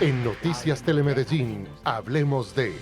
En Noticias Telemedellín, hablemos de...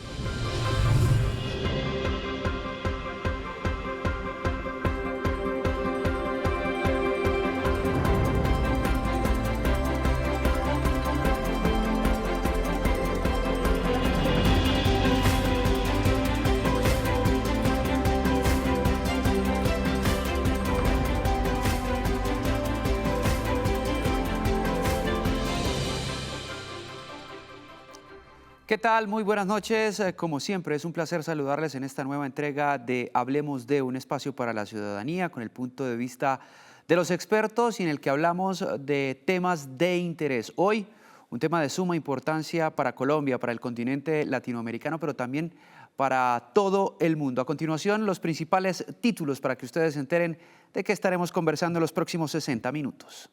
¿Qué tal? Muy buenas noches. Como siempre, es un placer saludarles en esta nueva entrega de Hablemos de, un espacio para la ciudadanía con el punto de vista de los expertos y en el que hablamos de temas de interés. Hoy, un tema de suma importancia para Colombia, para el continente latinoamericano, pero también para todo el mundo. A continuación, los principales títulos para que ustedes se enteren de qué estaremos conversando en los próximos 60 minutos.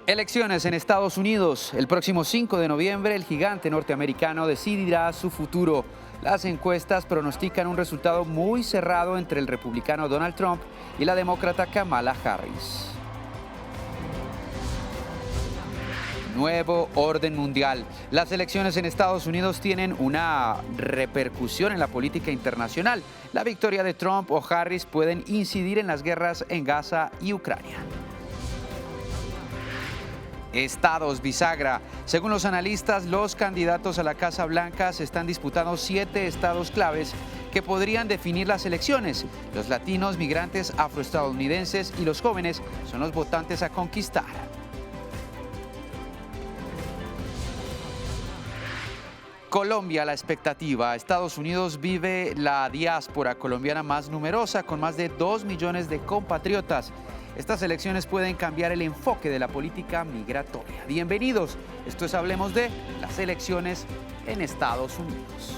Elecciones en Estados Unidos. El próximo 5 de noviembre, el gigante norteamericano decidirá su futuro. Las encuestas pronostican un resultado muy cerrado entre el republicano Donald Trump y la demócrata Kamala Harris. Nuevo orden mundial. Las elecciones en Estados Unidos tienen una repercusión en la política internacional. La victoria de Trump o Harris pueden incidir en las guerras en Gaza y Ucrania. Estados bisagra. Según los analistas, los candidatos a la Casa Blanca se están disputando 7 estados claves que podrían definir las elecciones. Los latinos, migrantes, afroestadounidenses y los jóvenes son los votantes a conquistar. Colombia, la expectativa. Estados Unidos vive la diáspora colombiana más numerosa, con más de 2 millones de compatriotas. Estas elecciones pueden cambiar el enfoque de la política migratoria. Bienvenidos. Esto es Hablemos de las elecciones en Estados Unidos.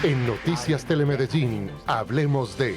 En Noticias Telemedellín, hablemos de...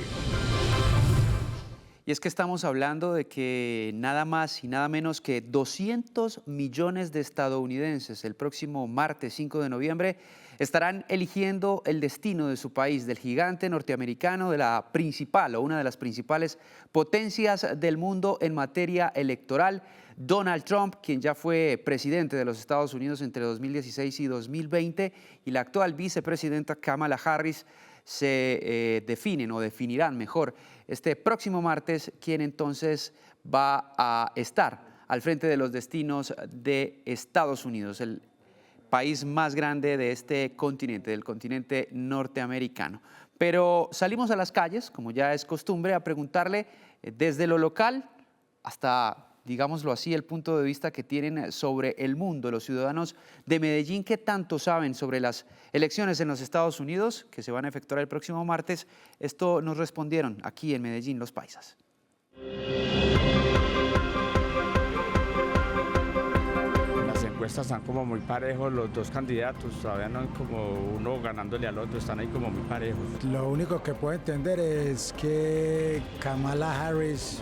Y es que estamos hablando de que nada más y nada menos que 200 millones de estadounidenses el próximo martes 5 de noviembre estarán eligiendo el destino de su país, del gigante norteamericano, de la principal o una de las principales potencias del mundo en materia electoral. Donald Trump, quien ya fue presidente de los Estados Unidos entre 2016 y 2020, y la actual vicepresidenta Kamala Harris se definirán mejor este próximo martes quién entonces va a estar al frente de los destinos de Estados Unidos, el país más grande de este continente, del continente norteamericano. Pero salimos a las calles, como ya es costumbre, a preguntarle desde lo local hasta, digámoslo así, el punto de vista que tienen sobre el mundo, los ciudadanos de Medellín, ¿qué tanto saben sobre las elecciones en los Estados Unidos que se van a efectuar el próximo martes? Esto nos respondieron aquí en Medellín los paisas. Las encuestas están como muy parejos los dos candidatos, todavía no hay como uno ganándole al otro, están ahí como muy parejos. Lo único que puedo entender es que Kamala Harris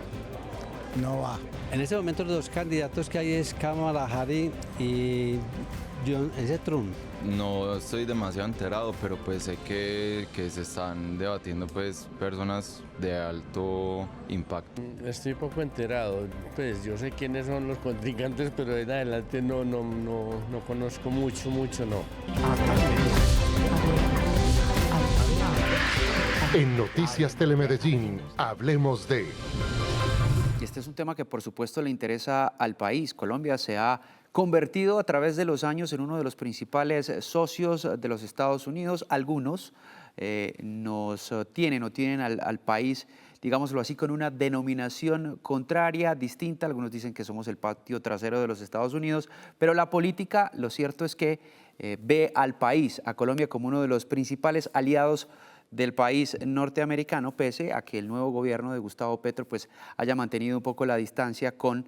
no va. En este momento los dos candidatos que hay es Kamala Harris y ese Trump. No estoy demasiado enterado, pero pues sé que se están debatiendo pues personas de alto impacto. Estoy poco enterado, pues yo sé quiénes son los contrincantes, pero en adelante no conozco mucho no. En Noticias Telemedellín, hablemos de... Y este es un tema que por supuesto le interesa al país. Colombia se ha convertido a través de los años en uno de los principales socios de los Estados Unidos. Algunos tienen al país, digámoslo así, con una denominación contraria, distinta. Algunos dicen que somos el patio trasero de los Estados Unidos, pero la política, lo cierto es que ve al país, a Colombia, como uno de los principales aliados del país norteamericano, pese a que el nuevo gobierno de Gustavo Petro pues haya mantenido un poco la distancia con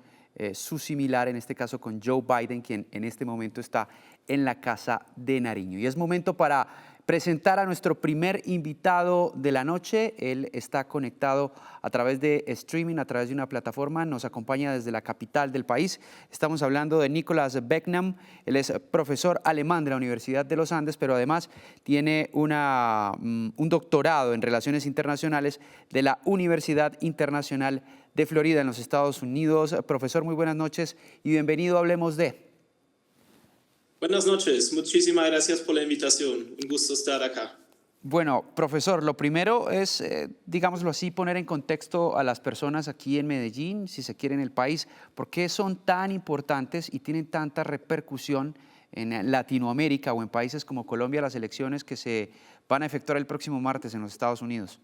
su similar, en este caso con Joe Biden, quien en este momento está en la Casa de Nariño. Y es momento para presentar a nuestro primer invitado de la noche. Él está conectado a través de streaming, a través de una plataforma. Nos acompaña desde la capital del país. Estamos hablando de Nicolas Becknam. Él es profesor alemán de la Universidad de los Andes, pero además tiene un doctorado en Relaciones Internacionales de la Universidad Internacional de Florida en los Estados Unidos. Profesor, muy buenas noches y bienvenido a Hablemos de. Buenas noches, muchísimas gracias por la invitación. Un gusto estar acá. Bueno, profesor, lo primero es, digámoslo así, poner en contexto a las personas aquí en Medellín, si se quiere en el país, por qué son tan importantes y tienen tanta repercusión en Latinoamérica o en países como Colombia las elecciones que se van a efectuar el próximo martes en los Estados Unidos.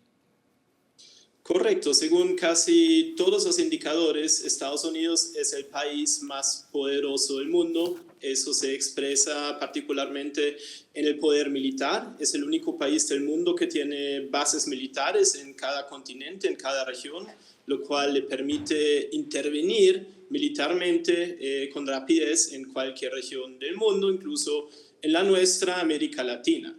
Correcto, según casi todos los indicadores, Estados Unidos es el país más poderoso del mundo. Eso se expresa particularmente en el poder militar. Es el único país del mundo que tiene bases militares en cada continente, en cada región, lo cual le permite intervenir militarmente con rapidez en cualquier región del mundo, incluso en la nuestra, América Latina.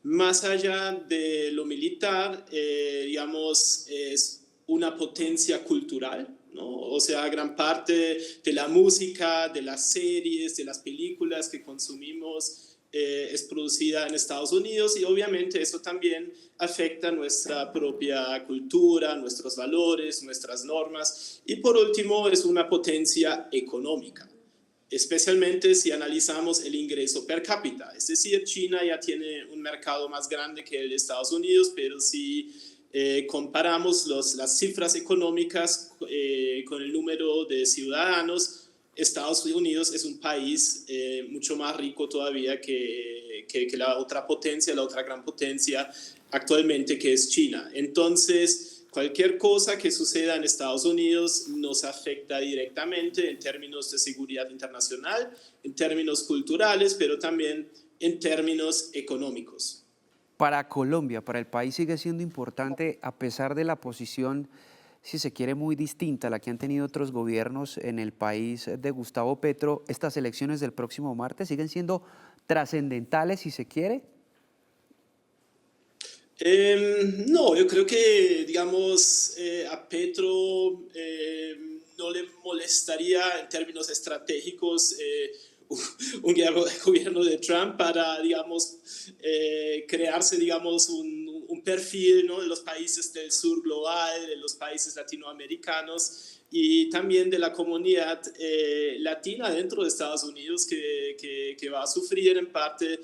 Más allá de lo militar, digamos, es una potencia cultural, ¿no? O sea, gran parte de la música, de las series, de las películas que consumimos es producida en Estados Unidos y obviamente eso también afecta nuestra propia cultura, nuestros valores, nuestras normas y por último es una potencia económica. Especialmente si analizamos el ingreso per cápita. Es decir, China ya tiene un mercado más grande que el de Estados Unidos, pero si comparamos las cifras económicas con el número de ciudadanos, Estados Unidos es un país mucho más rico todavía que la otra potencia, la otra gran potencia actualmente que es China. Entonces, cualquier cosa que suceda en Estados Unidos nos afecta directamente en términos de seguridad internacional, en términos culturales, pero también en términos económicos. Para Colombia, para el país sigue siendo importante, a pesar de la posición, si se quiere, muy distinta a la que han tenido otros gobiernos en el país de Gustavo Petro, estas elecciones del próximo martes siguen siendo trascendentales, si se quiere. No, yo creo que, digamos, a Petro no le molestaría en términos estratégicos un gobierno de Trump para, digamos, crearse, digamos, un perfil, ¿no? De los países del sur global, de los países latinoamericanos y también de la comunidad latina dentro de Estados Unidos que va a sufrir en parte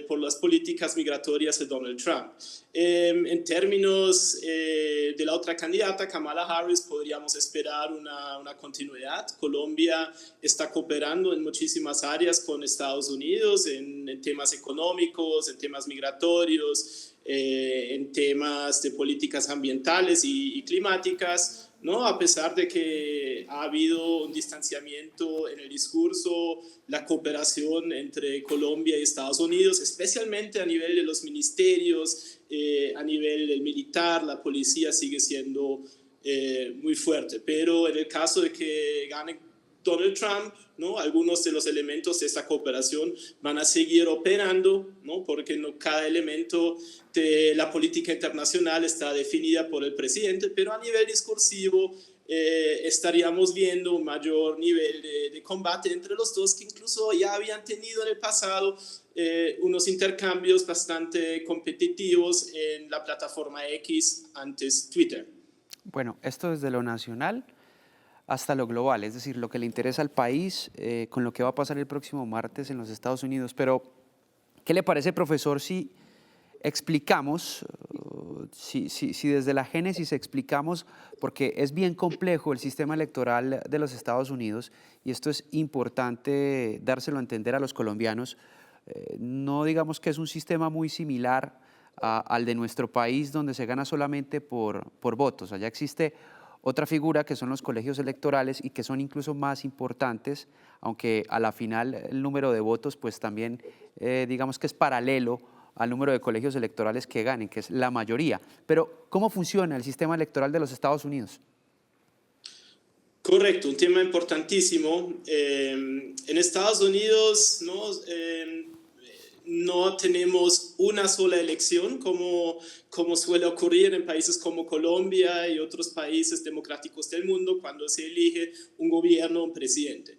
por las políticas migratorias de Donald Trump. En términos de la otra candidata, Kamala Harris, podríamos esperar una continuidad. Colombia está cooperando en muchísimas áreas con Estados Unidos, en temas económicos, en temas migratorios, en temas de políticas ambientales y climáticas, ¿no? A pesar de que ha habido un distanciamiento en el discurso, la cooperación entre Colombia y Estados Unidos, especialmente a nivel de los ministerios, a nivel del militar, la policía sigue siendo muy fuerte. Pero en el caso de que gane Donald Trump, ¿no? Algunos de los elementos de esta cooperación van a seguir operando, ¿no? Porque no cada elemento de la política internacional está definida por el presidente, pero a nivel discursivo estaríamos viendo un mayor nivel de combate entre los dos, que incluso ya habían tenido en el pasado unos intercambios bastante competitivos en la plataforma X, antes Twitter. Bueno, esto desde lo nacional hasta lo global, es decir, lo que le interesa al país con lo que va a pasar el próximo martes en los Estados Unidos. Pero, ¿qué le parece, profesor, si explicamos, si desde la génesis explicamos, porque es bien complejo el sistema electoral de los Estados Unidos, y esto es importante dárselo a entender a los colombianos, no digamos que es un sistema muy similar al de nuestro país, donde se gana solamente por votos. Allá existe otra figura que son los colegios electorales y que son incluso más importantes, aunque a la final el número de votos pues también digamos que es paralelo al número de colegios electorales que ganen, que es la mayoría. Pero, ¿cómo funciona el sistema electoral de los Estados Unidos? Correcto, un tema importantísimo. En Estados Unidos no tenemos una sola elección como suele ocurrir en países como Colombia y otros países democráticos del mundo cuando se elige un gobierno, un presidente.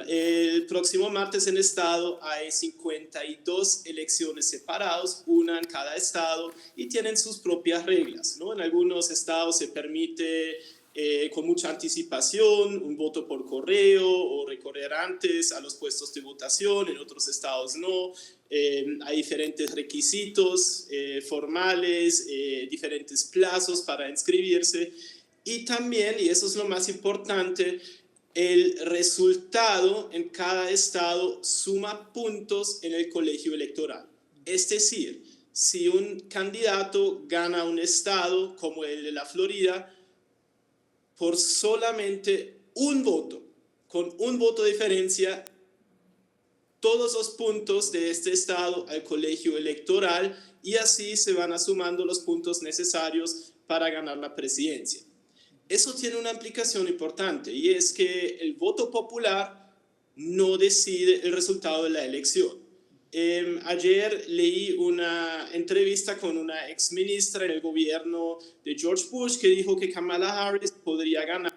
El próximo martes en estado hay 52 elecciones separadas, una en cada estado, y tienen sus propias reglas, ¿no? En algunos estados se permite con mucha anticipación un voto por correo o recorrer antes a los puestos de votación, en otros estados no. Hay diferentes requisitos formales, diferentes plazos para inscribirse, y también, y eso es lo más importante, el resultado en cada estado suma puntos en el colegio electoral. Es decir, si un candidato gana un estado como el de la Florida por solamente un voto, con un voto de diferencia, todos los puntos de este estado al colegio electoral, y así se van sumando los puntos necesarios para ganar la presidencia. Eso tiene una implicación importante, y es que el voto popular no decide el resultado de la elección. Ayer leí una entrevista con una exministra en el gobierno de George Bush que dijo que Kamala Harris podría ganar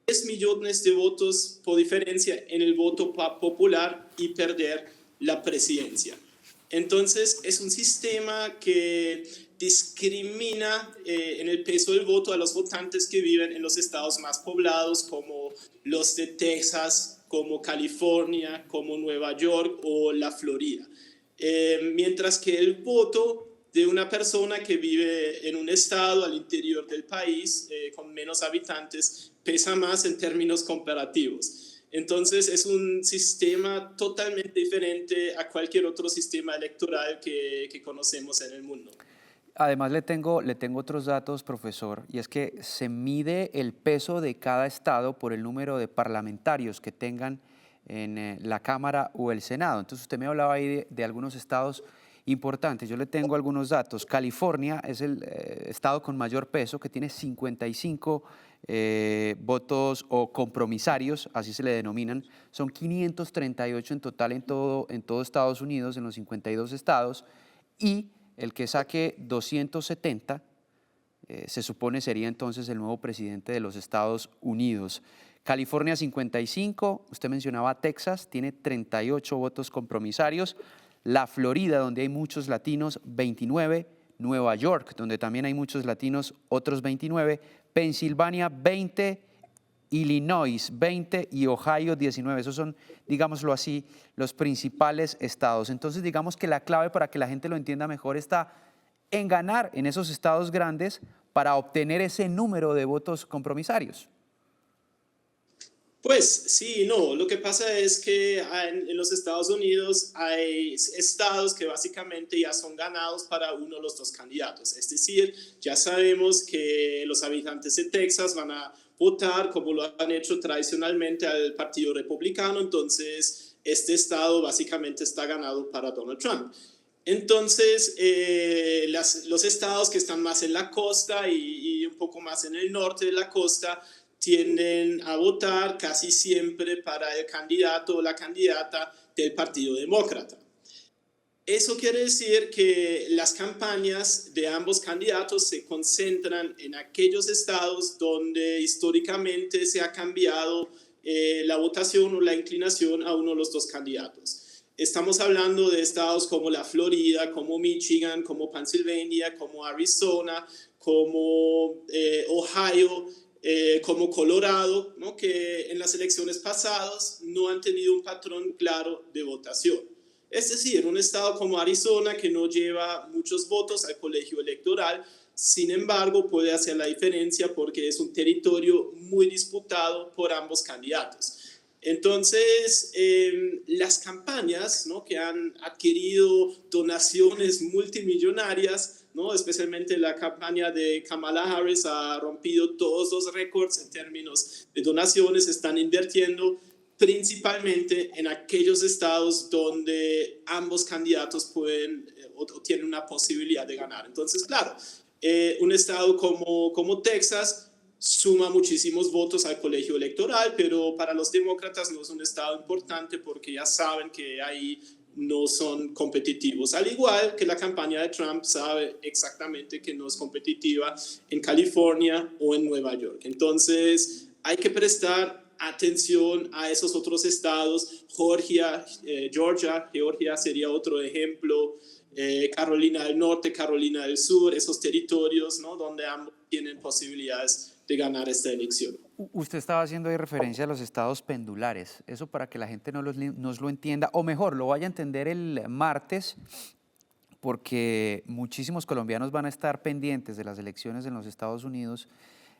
10 millones de votos por diferencia en el voto popular y perder la presidencia. Entonces es un sistema que discrimina en el peso del voto a los votantes que viven en los estados más poblados como los de Texas, como California, como Nueva York o la Florida. Mientras que el voto de una persona que vive en un estado al interior del país con menos habitantes pesa más en términos comparativos. Entonces es un sistema totalmente diferente a cualquier otro sistema electoral que conocemos en el mundo. Además, le tengo otros datos, profesor, y es que se mide el peso de cada estado por el número de parlamentarios que tengan en la Cámara o el Senado. Entonces, usted me hablaba ahí de algunos estados importantes. Yo le tengo algunos datos. California es el estado con mayor peso, que tiene 55 votos o compromisarios, así se le denominan. Son 538 en total en todo Estados Unidos, en los 52 estados, y el que saque 270 se supone sería entonces el nuevo presidente de los Estados Unidos. California 55, usted mencionaba Texas, tiene 38 votos compromisarios. La Florida, donde hay muchos latinos, 29. Nueva York, donde también hay muchos latinos, otros 29. Pensilvania, 20. Illinois, 20 y Ohio, 19. Esos son, digámoslo así, los principales estados. Entonces, digamos que la clave para que la gente lo entienda mejor está en ganar en esos estados grandes para obtener ese número de votos compromisarios. Pues sí, no. Lo que pasa es que en los Estados Unidos hay estados que básicamente ya son ganados para uno de los dos candidatos. Es decir, ya sabemos que los habitantes de Texas van a votar como lo han hecho tradicionalmente al Partido Republicano, entonces este estado básicamente está ganado para Donald Trump. Entonces, los estados que están más en la costa y un poco más en el norte de la costa tienden a votar casi siempre para el candidato o la candidata del Partido Demócrata. Eso quiere decir que las campañas de ambos candidatos se concentran en aquellos estados donde históricamente se ha cambiado la votación o la inclinación a uno de los dos candidatos. Estamos hablando de estados como la Florida, como Michigan, como Pennsylvania, como Arizona, como Ohio, como Colorado, ¿no? Que en las elecciones pasadas no han tenido un patrón claro de votación. Es decir, un estado como Arizona, que no lleva muchos votos al colegio electoral, sin embargo, puede hacer la diferencia porque es un territorio muy disputado por ambos candidatos. Entonces, las campañas, ¿no?, que han adquirido donaciones multimillonarias, ¿no?, especialmente la campaña de Kamala Harris ha rompido todos los récords en términos de donaciones, están invirtiendo principalmente en aquellos estados donde ambos candidatos pueden o tienen una posibilidad de ganar. Entonces, claro, un estado como Texas suma muchísimos votos al colegio electoral, pero para los demócratas no es un estado importante porque ya saben que hay no son competitivos. Al igual que la campaña de Trump sabe exactamente que no es competitiva en California o en Nueva York. Entonces, hay que prestar atención a esos otros estados. Georgia sería otro ejemplo. Carolina del Norte, Carolina del Sur, esos territorios, ¿no?, donde ambos tienen posibilidades de ganar esta elección. Usted estaba haciendo ahí referencia a los estados pendulares. Eso para que la gente nos lo entienda, o mejor, lo vaya a entender el martes, porque muchísimos colombianos van a estar pendientes de las elecciones en los Estados Unidos.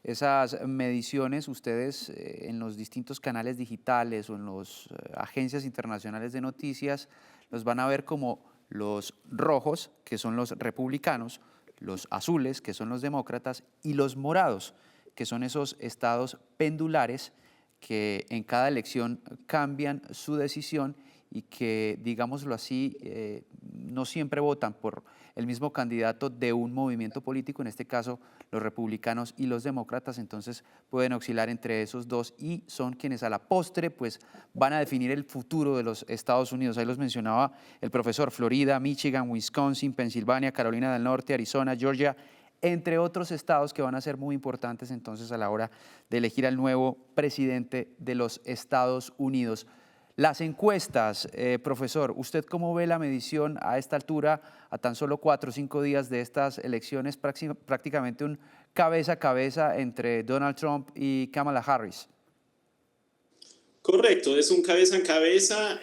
Esas mediciones, ustedes en los distintos canales digitales o en las agencias internacionales de noticias, los van a ver como los rojos, que son los republicanos, los azules, que son los demócratas, y los morados, que son esos estados pendulares que en cada elección cambian su decisión y que, digámoslo así, no siempre votan por el mismo candidato de un movimiento político, en este caso los republicanos y los demócratas. Entonces pueden oscilar entre esos dos y son quienes a la postre pues van a definir el futuro de los Estados Unidos. Ahí los mencionaba el profesor: Florida, Michigan, Wisconsin, Pensilvania, Carolina del Norte, Arizona, Georgia, entre otros estados que van a ser muy importantes entonces a la hora de elegir al nuevo presidente de los Estados Unidos. Las encuestas, profesor, ¿usted cómo ve la medición a esta altura, a tan solo 4 o 5 días de estas elecciones, prácticamente un cabeza a cabeza entre Donald Trump y Kamala Harris? Correcto, es un cabeza en cabeza.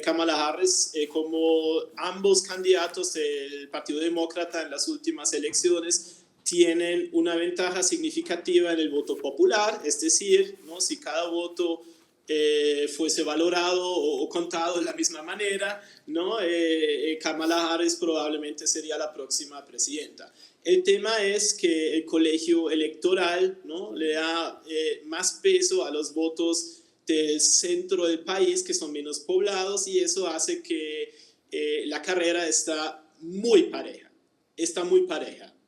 Kamala Harris, como ambos candidatos del Partido Demócrata en las últimas elecciones, tienen una ventaja significativa en el voto popular, es decir, ¿no?, si cada voto fuese valorado o contado de la misma manera, ¿no?, Kamala Harris probablemente sería la próxima presidenta. El tema es que el colegio electoral, ¿no?, le da más peso a los votos del centro del país, que son menos poblados, y eso hace que la carrera está muy pareja.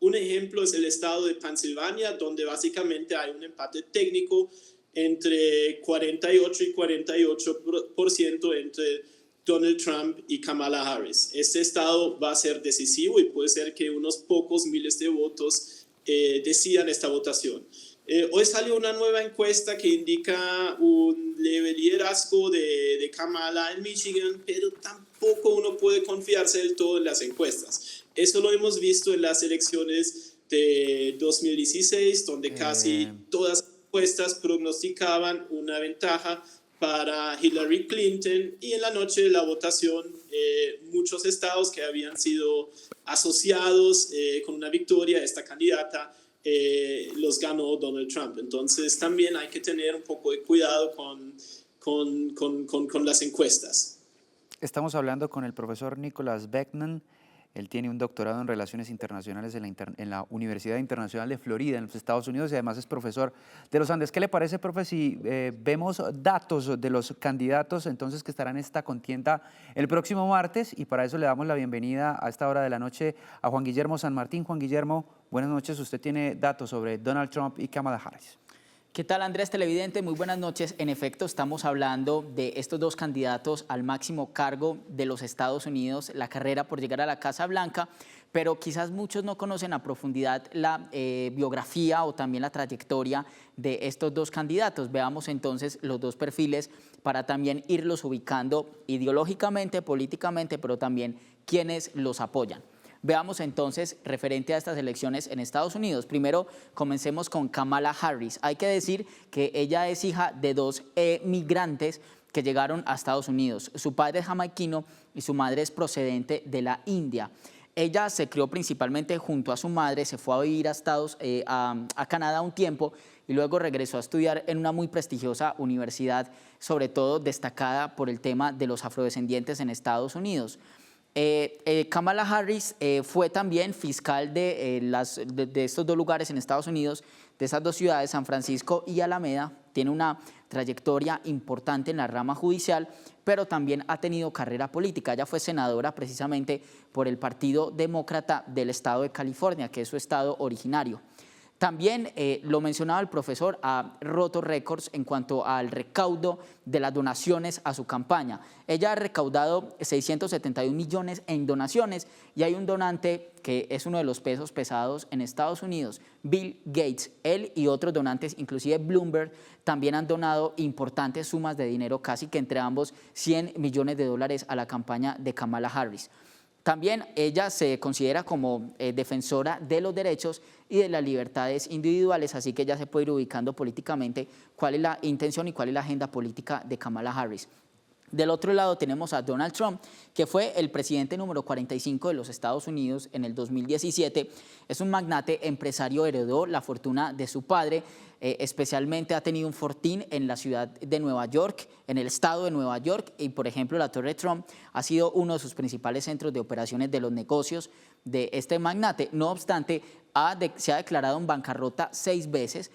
Un ejemplo es el estado de Pensilvania, donde básicamente hay un empate técnico entre 48 y 48% entre Donald Trump y Kamala Harris. Este estado va a ser decisivo y puede ser que unos pocos miles de votos decidan esta votación. Hoy salió una nueva encuesta que indica un leve liderazgo de Kamala en Michigan, pero tampoco uno puede confiarse del todo en las encuestas. Eso lo hemos visto en las elecciones de 2016, donde casi todas las encuestas pronosticaban una ventaja para Hillary Clinton, y en la noche de la votación muchos estados que habían sido asociados con una victoria de esta candidata los ganó Donald Trump. Entonces también hay que tener un poco de cuidado con las encuestas. Estamos hablando con el profesor Nicholas Beckman. Él tiene un doctorado en Relaciones Internacionales en la Universidad Internacional de Florida, en los Estados Unidos, y además es profesor de los Andes. ¿Qué le parece, profe, si vemos datos de los candidatos entonces que estarán en esta contienda el próximo martes? Y para eso le damos la bienvenida a esta hora de la noche a Juan Guillermo San Martín. Juan Guillermo, buenas noches. Usted tiene datos sobre Donald Trump y Kamala Harris. ¿Qué tal, Andrés Televidente? Muy buenas noches. En efecto, estamos hablando de estos dos candidatos al máximo cargo de los Estados Unidos, la carrera por llegar a la Casa Blanca, pero quizás muchos no conocen a profundidad la biografía o también la trayectoria de estos dos candidatos. Veamos entonces los dos perfiles para también irlos ubicando ideológicamente, políticamente, pero también quienes los apoyan. Veamos entonces referente a estas elecciones en Estados Unidos. Primero, comencemos con Kamala Harris. Hay que decir que ella es hija de dos migrantes que llegaron a Estados Unidos. Su padre es jamaiquino y su madre es procedente de la India. Ella se crió principalmente junto a su madre, se fue a vivir a Canadá un tiempo y luego regresó a estudiar en una muy prestigiosa universidad, sobre todo destacada por el tema de los afrodescendientes en Estados Unidos. Kamala Harris fue también fiscal de estos dos lugares en Estados Unidos, de esas dos ciudades, San Francisco y Alameda. Tiene una trayectoria importante en la rama judicial, pero también ha tenido carrera política. Ella fue senadora precisamente por el Partido Demócrata del estado de California, que es su estado originario. También, lo mencionaba el profesor, ha roto récords en cuanto al recaudo de las donaciones a su campaña. Ella ha recaudado 671 millones en donaciones y hay un donante que es uno de los pesos pesados en Estados Unidos, Bill Gates. Él y otros donantes, inclusive Bloomberg, también han donado importantes sumas de dinero, casi que entre ambos 100 millones de dólares a la campaña de Kamala Harris. También ella se considera como defensora de los derechos y de las libertades individuales, así que ella se puede ir ubicando políticamente cuál es la intención y cuál es la agenda política de Kamala Harris. Del otro lado tenemos a Donald Trump, que fue el presidente número 45 de los Estados Unidos en el 2017. Es un magnate empresario, heredó la fortuna de su padre, especialmente ha tenido un fortín en la ciudad de Nueva York, en el estado de Nueva York, y por ejemplo la Torre Trump ha sido uno de sus principales centros de operaciones de los negocios de este magnate. No obstante, se ha declarado en bancarrota 6 veces.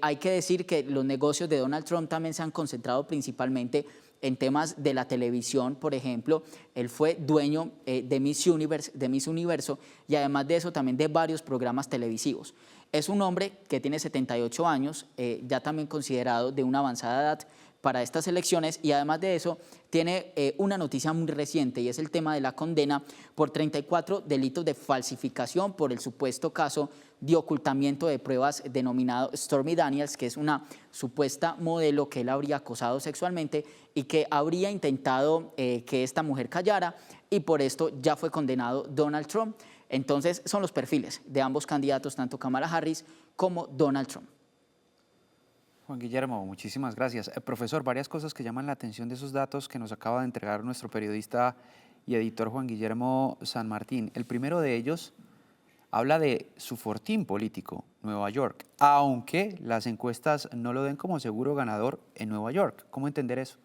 Hay que decir que los negocios de Donald Trump también se han concentrado principalmente en temas de la televisión. Por ejemplo, él fue dueño de Miss Universo y además de eso también de varios programas televisivos. Es un hombre que tiene 78 años, ya también considerado de una avanzada edad para estas elecciones, y además de eso tiene una noticia muy reciente y es el tema de la condena por 34 delitos de falsificación por el supuesto caso de ocultamiento de pruebas denominado Stormy Daniels, que es una supuesta modelo que él habría acosado sexualmente y que habría intentado que esta mujer callara, y por esto ya fue condenado Donald Trump. Entonces son los perfiles de ambos candidatos, tanto Kamala Harris como Donald Trump. Juan Guillermo, muchísimas gracias. Profesor, varias cosas que llaman la atención de esos datos que nos acaba de entregar nuestro periodista y editor Juan Guillermo San Martín. El primero de ellos habla de su fortín político, Nueva York, aunque las encuestas no lo den como seguro ganador en Nueva York. ¿Cómo entender eso?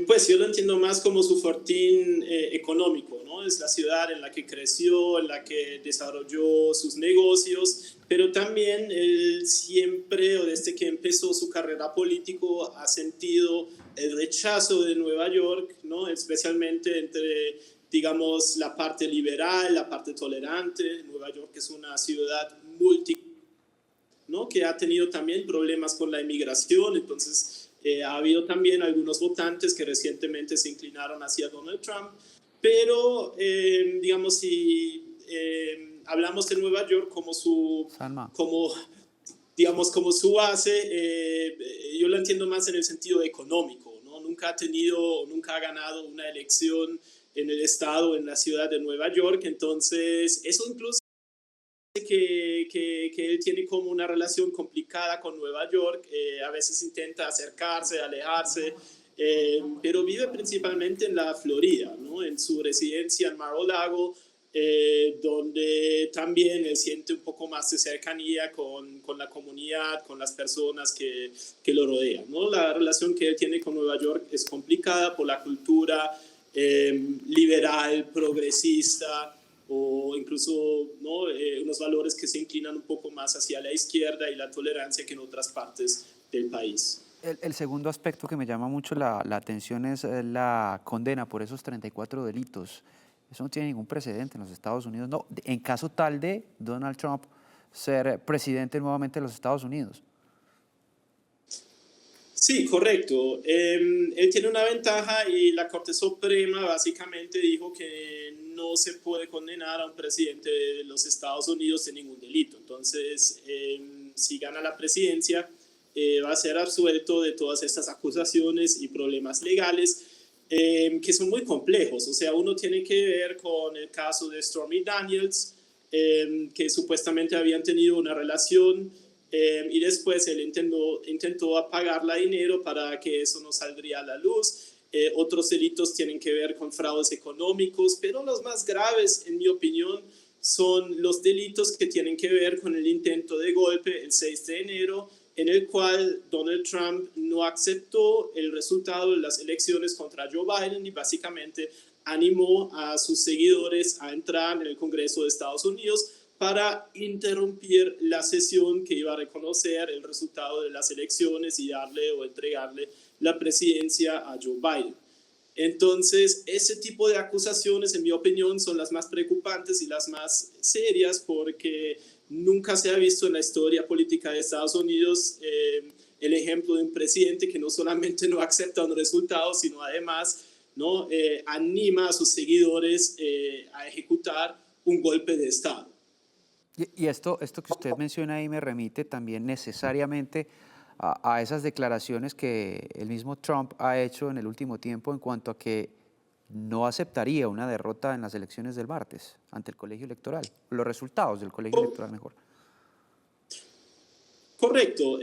Pues yo lo entiendo más como su fortín económico, ¿no? Es la ciudad en la que creció, en la que desarrolló sus negocios, pero también él siempre, o desde que empezó su carrera político, ha sentido el rechazo de Nueva York, ¿no? Especialmente entre, digamos, la parte liberal, la parte tolerante. Nueva York es una ciudad ¿no? Que ha tenido también problemas con la inmigración, entonces ha habido también algunos votantes que recientemente se inclinaron hacia Donald Trump, pero digamos, si hablamos de Nueva York como su base, yo lo entiendo más en el sentido económico, ¿no? Nunca ha ganado una elección en el estado, en la ciudad de Nueva York, entonces eso incluso que él tiene como una relación complicada con Nueva York, a veces intenta acercarse, alejarse, pero vive principalmente en la Florida, ¿no? En su residencia en Mar-a-Lago, donde también él siente un poco más de cercanía con la comunidad, con las personas que lo rodean, ¿no? La relación que él tiene con Nueva York es complicada por la cultura liberal, progresista, o incluso, ¿no? Unos valores que se inclinan un poco más hacia la izquierda y la tolerancia que en otras partes del país. El segundo aspecto que me llama mucho la atención es la condena por esos 34 delitos. Eso no tiene ningún precedente en los Estados Unidos, no, en caso tal de Donald Trump ser presidente nuevamente de los Estados Unidos. Sí, correcto. Él tiene una ventaja y la Corte Suprema básicamente dijo que no se puede condenar a un presidente de los Estados Unidos de ningún delito. Entonces, si gana la presidencia, va a ser absuelto de todas estas acusaciones y problemas legales que son muy complejos. O sea, uno tiene que ver con el caso de Stormy Daniels, que supuestamente habían tenido una relación y después él intentó apagarla dinero para que eso no saldría a la luz. Otros delitos tienen que ver con fraudes económicos, pero los más graves, en mi opinión, son los delitos que tienen que ver con el intento de golpe el 6 de enero, en el cual Donald Trump no aceptó el resultado de las elecciones contra Joe Biden y básicamente animó a sus seguidores a entrar en el Congreso de Estados Unidos para interrumpir la sesión que iba a reconocer el resultado de las elecciones y darle o entregarle la presidencia a Joe Biden. Entonces, ese tipo de acusaciones, en mi opinión, son las más preocupantes y las más serias porque nunca se ha visto en la historia política de Estados Unidos el ejemplo de un presidente que no solamente no acepta un resultado, sino además ¿no? Anima a sus seguidores a ejecutar un golpe de Estado. Y esto que usted menciona ahí me remite también necesariamente a esas declaraciones que el mismo Trump ha hecho en el último tiempo en cuanto a que no aceptaría una derrota en las elecciones del martes ante el colegio electoral, los resultados del colegio electoral mejor. Correcto.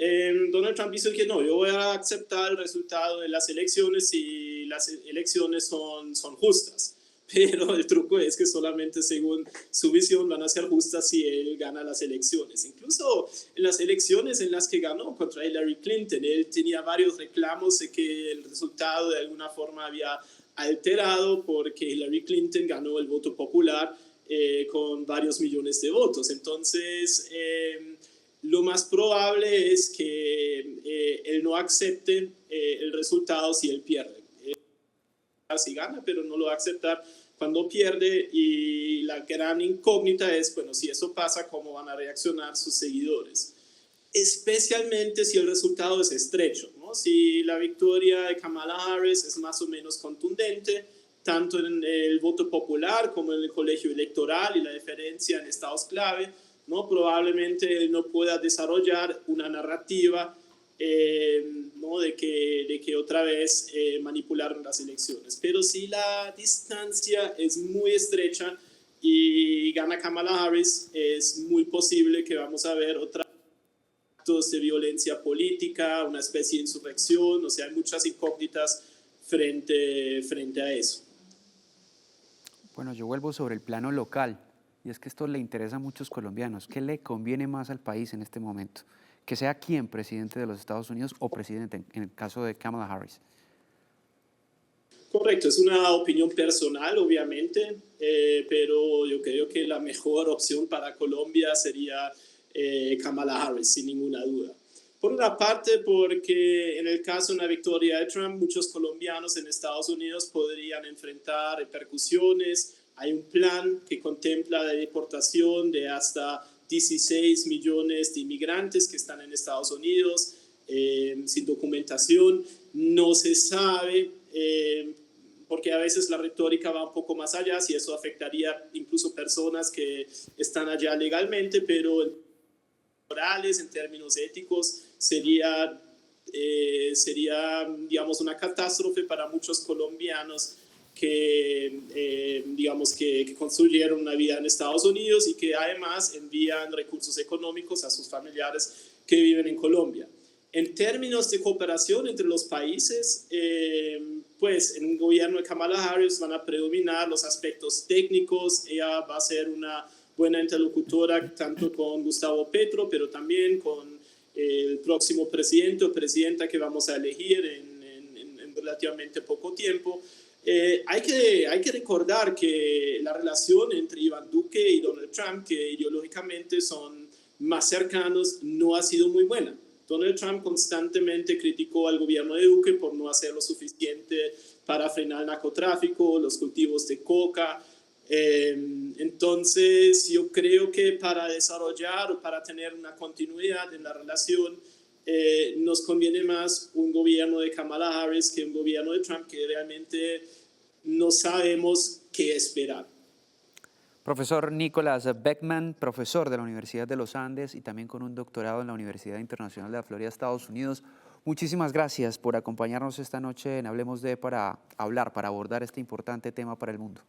Donald Trump dice que no, yo voy a aceptar el resultado de las elecciones si las elecciones son justas. Pero el truco es que solamente según su visión van a ser justas si él gana las elecciones. Incluso en las elecciones en las que ganó contra Hillary Clinton, él tenía varios reclamos de que el resultado de alguna forma había alterado porque Hillary Clinton ganó el voto popular con varios millones de votos. Entonces, lo más probable es que él no acepte el resultado si él pierde. Si gana, pero no lo va a aceptar cuando pierde, y la gran incógnita es, bueno, si eso pasa, ¿cómo van a reaccionar sus seguidores? Especialmente si el resultado es estrecho, ¿no? Si la victoria de Kamala Harris es más o menos contundente, tanto en el voto popular como en el colegio electoral y la diferencia en estados clave, ¿no? Probablemente él no pueda desarrollar una narrativa ¿no? de que otra vez manipularon las elecciones. Pero si la distancia es muy estrecha y gana Kamala Harris, es muy posible que vamos a ver otros actos de violencia política, una especie de insurrección, o sea, hay muchas incógnitas frente a eso. Bueno, yo vuelvo sobre el plano local, y es que esto le interesa a muchos colombianos. ¿Qué le conviene más al país en este momento? Que sea quién presidente de los Estados Unidos o presidente en el caso de Kamala Harris. Correcto, es una opinión personal, obviamente, pero yo creo que la mejor opción para Colombia sería Kamala Harris, sin ninguna duda. Por una parte, porque en el caso de una victoria de Trump, muchos colombianos en Estados Unidos podrían enfrentar repercusiones. Hay un plan que contempla la deportación de hasta 16 millones de inmigrantes que están en Estados Unidos sin documentación. No se sabe, porque a veces la retórica va un poco más allá, si eso afectaría incluso personas que están allá legalmente, pero en términos morales, en términos éticos, sería digamos, una catástrofe para muchos colombianos que, digamos, que construyeron una vida en Estados Unidos y que además envían recursos económicos a sus familiares que viven en Colombia. En términos de cooperación entre los países, pues en un gobierno de Kamala Harris van a predominar los aspectos técnicos. Ella va a ser una buena interlocutora tanto con Gustavo Petro, pero también con el próximo presidente o presidenta que vamos a elegir en relativamente poco tiempo. Hay que recordar que la relación entre Iván Duque y Donald Trump, que ideológicamente son más cercanos, no ha sido muy buena. Donald Trump constantemente criticó al gobierno de Duque por no hacer lo suficiente para frenar el narcotráfico, los cultivos de coca. Entonces, yo creo que para desarrollar o para tener una continuidad en la relación, nos conviene más un gobierno de Kamala Harris que un gobierno de Trump, que realmente no sabemos qué esperar. Profesor Nicholas Beckman, profesor de la Universidad de los Andes y también con un doctorado en la Universidad Internacional de la Florida, Estados Unidos. Muchísimas gracias por acompañarnos esta noche en Hablemos de para abordar este importante tema para el mundo.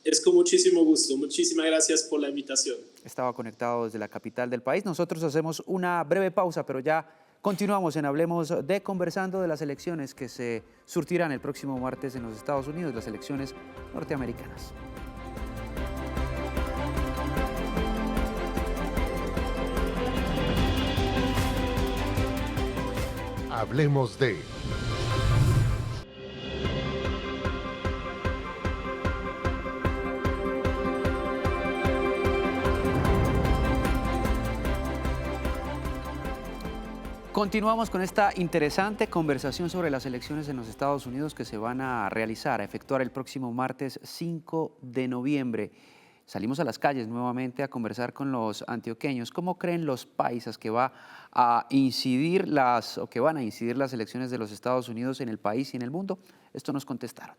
Es con muchísimo gusto. Muchísimas gracias por la invitación. Estaba conectado desde la capital del país. Nosotros hacemos una breve pausa, pero ya continuamos en Hablemos de, conversando de las elecciones que se surtirán el próximo martes en los Estados Unidos, las elecciones norteamericanas. Hablemos de... Continuamos con esta interesante conversación sobre las elecciones en los Estados Unidos que se van a realizar, a efectuar el próximo martes 5 de noviembre. Salimos a las calles nuevamente a conversar con los antioqueños. ¿Cómo creen los paisas que van a incidir las elecciones de los Estados Unidos en el país y en el mundo? Esto nos contestaron.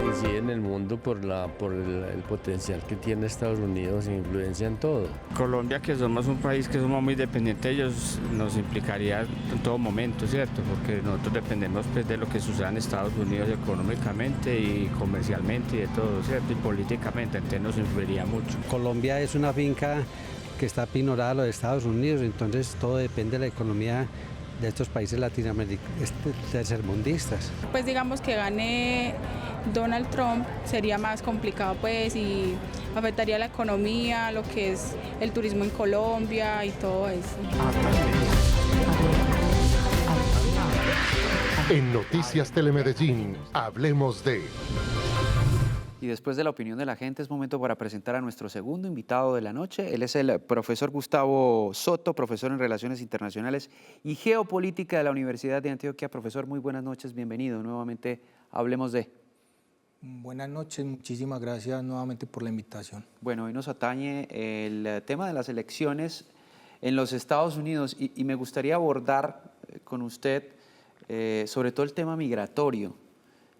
Incide en el mundo por el potencial que tiene Estados Unidos e influencia en todo. Colombia, que somos un país que somos muy dependientes de ellos, nos implicaría en todo momento, ¿cierto? Porque nosotros dependemos pues, de lo que suceda en Estados Unidos económicamente y comercialmente y de todo, ¿cierto? Y políticamente, entonces nos influiría mucho. Colombia es una finca que está pinorada a los Estados Unidos, entonces todo depende de la economía de estos países latinoamericanos, tercermundistas. Pues digamos que gane Donald Trump sería más complicado pues y afectaría la economía, lo que es el turismo en Colombia y todo eso. En Noticias Telemedellín, hablemos de... Y después de la opinión de la gente es momento para presentar a nuestro segundo invitado de la noche. Él es el profesor Gustavo Soto, profesor en Relaciones Internacionales y Geopolítica de la Universidad de Antioquia. Profesor, muy buenas noches, bienvenido nuevamente a Hablemos de... Buenas noches, muchísimas gracias nuevamente por la invitación. Bueno, hoy nos atañe el tema de las elecciones en los Estados Unidos y me gustaría abordar con usted sobre todo el tema migratorio.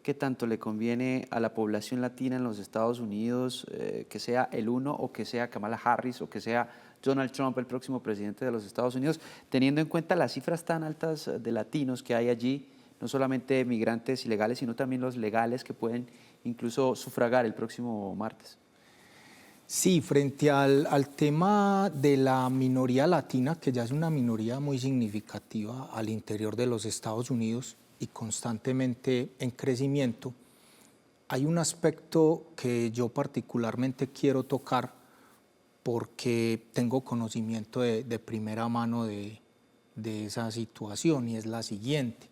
¿Qué tanto le conviene a la población latina en los Estados Unidos que sea el uno o que sea Kamala Harris o que sea Donald Trump el próximo presidente de los Estados Unidos, teniendo en cuenta las cifras tan altas de latinos que hay allí, no solamente migrantes ilegales, sino también los legales que pueden incluso sufragar el próximo martes? Sí, frente al tema de la minoría latina, que ya es una minoría muy significativa al interior de los Estados Unidos, y constantemente en crecimiento, hay un aspecto que yo particularmente quiero tocar porque tengo conocimiento de primera mano de esa situación y es la siguiente.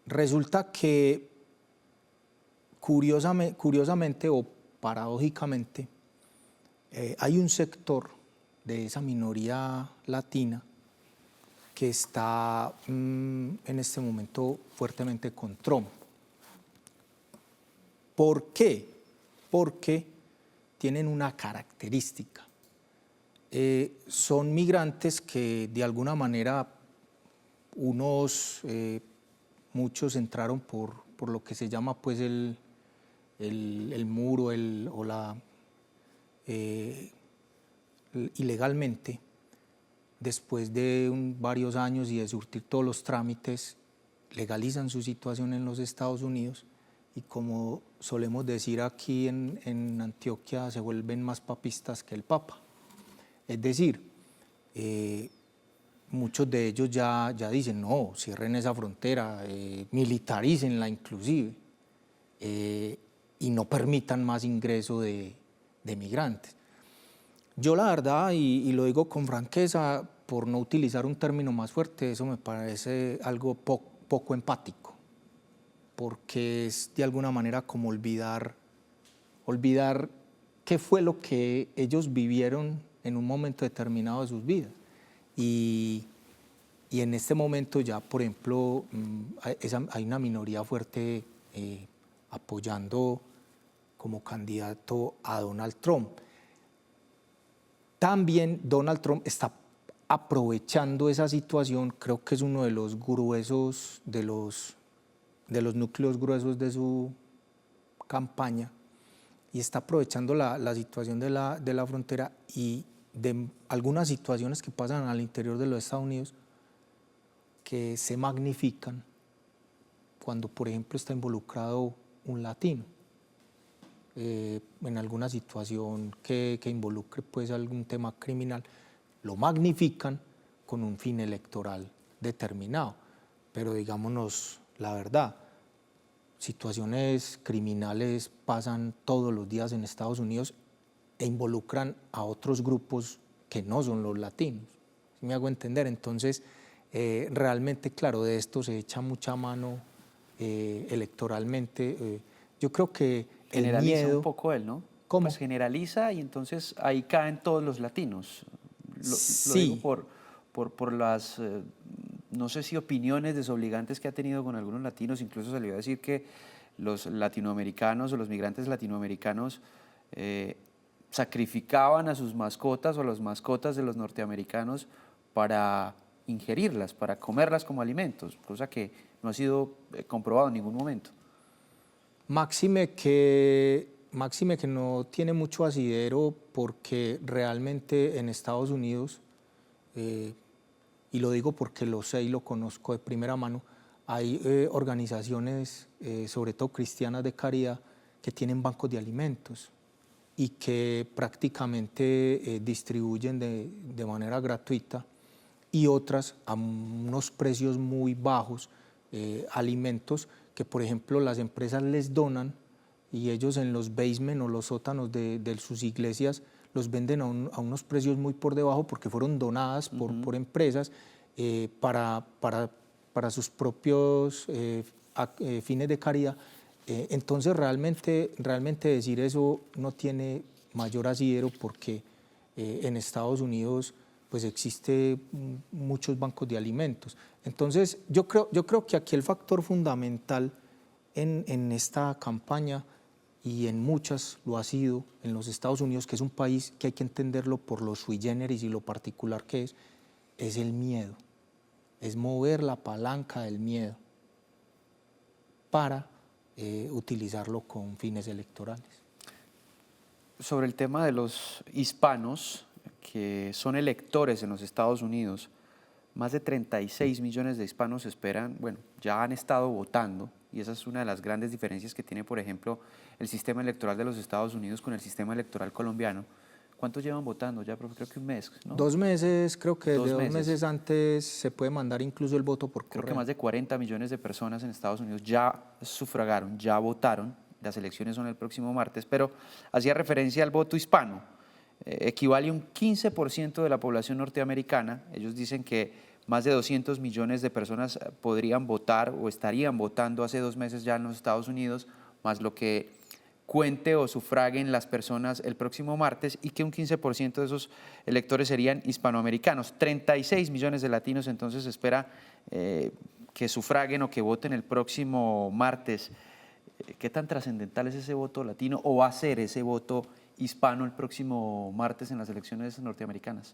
Resulta que curiosamente o paradójicamente hay un sector de esa minoría latina que está en este momento fuertemente con Trump. ¿Por qué? Porque tienen una característica. Son migrantes que de alguna manera muchos entraron por lo que se llama pues el muro ilegalmente. Después de varios años y de surtir todos los trámites, legalizan su situación en los Estados Unidos y, como solemos decir aquí en Antioquia, se vuelven más papistas que el Papa. Es decir, muchos de ellos ya dicen, no, cierren esa frontera, militarícenla inclusive, y no permitan más ingreso de migrantes. Yo la verdad, y lo digo con franqueza, por no utilizar un término más fuerte, eso me parece algo poco empático, porque es de alguna manera como olvidar qué fue lo que ellos vivieron en un momento determinado de sus vidas. Y en este momento ya, por ejemplo, hay una minoría fuerte apoyando como candidato a Donald Trump. También Donald Trump está aprovechando esa situación, creo que es uno de los gruesos, de los núcleos gruesos de su campaña, y está aprovechando la situación de la frontera y de algunas situaciones que pasan al interior de los Estados Unidos que se magnifican cuando, por ejemplo, está involucrado un latino. En alguna situación que involucre pues algún tema criminal, lo magnifican con un fin electoral determinado. Pero digámonos la verdad, situaciones criminales pasan todos los días en Estados Unidos e involucran a otros grupos que no son los latinos. ¿Sí me hago entender? Entonces, realmente, claro, de esto se echa mucha mano electoralmente. Yo creo que el generaliza miedo... un poco él, ¿no? ¿Cómo? Pues generaliza y entonces ahí caen todos los latinos. Lo Sí. digo por las, no sé si opiniones desobligantes que ha tenido con algunos latinos, incluso salió a decir que los latinoamericanos o los migrantes latinoamericanos sacrificaban a sus mascotas o a las mascotas de los norteamericanos para ingerirlas, para comerlas como alimentos, cosa que no ha sido comprobado en ningún momento. Máxime que no tiene mucho asidero porque realmente en Estados Unidos, y lo digo porque lo sé y lo conozco de primera mano, hay organizaciones, sobre todo cristianas de caridad, que tienen bancos de alimentos y que prácticamente distribuyen de manera gratuita y otras a unos precios muy bajos alimentos que, por ejemplo, las empresas les donan y ellos en los basements o los sótanos de sus iglesias los venden a unos precios muy por debajo porque fueron donadas por empresas para sus propios fines de caridad. Entonces realmente decir eso no tiene mayor asidero porque en Estados Unidos pues existe muchos bancos de alimentos. Entonces yo creo que aquí el factor fundamental en esta campaña y en muchas lo ha sido en los Estados Unidos, que es un país que hay que entenderlo por lo sui generis y lo particular que es el miedo, es mover la palanca del miedo para utilizarlo con fines electorales. Sobre el tema de los hispanos que son electores en los Estados Unidos, más de 36 millones de hispanos esperan, bueno, ya han estado votando, y esa es una de las grandes diferencias que tiene, por ejemplo, el sistema electoral de los Estados Unidos con el sistema electoral colombiano. ¿Cuántos llevan votando ya, profe? Creo que un mes, ¿no? 2 meses, creo que Dos de 2 meses. meses antes se puede mandar incluso el voto por correo. Creo que más de 40 millones de personas en Estados Unidos ya sufragaron, ya votaron. Las elecciones son el próximo martes, pero hacía referencia al voto hispano. Equivale a un 15% de la población norteamericana. Ellos dicen que más de 200 millones de personas podrían votar o estarían votando hace 2 meses ya en los Estados Unidos, más lo que cuente o sufraguen las personas el próximo martes, y que un 15% de esos electores serían hispanoamericanos. 36 millones de latinos entonces se espera que sufraguen o que voten el próximo martes. ¿Qué tan trascendental es ese voto latino o va a ser ese voto hispano el próximo martes en las elecciones norteamericanas?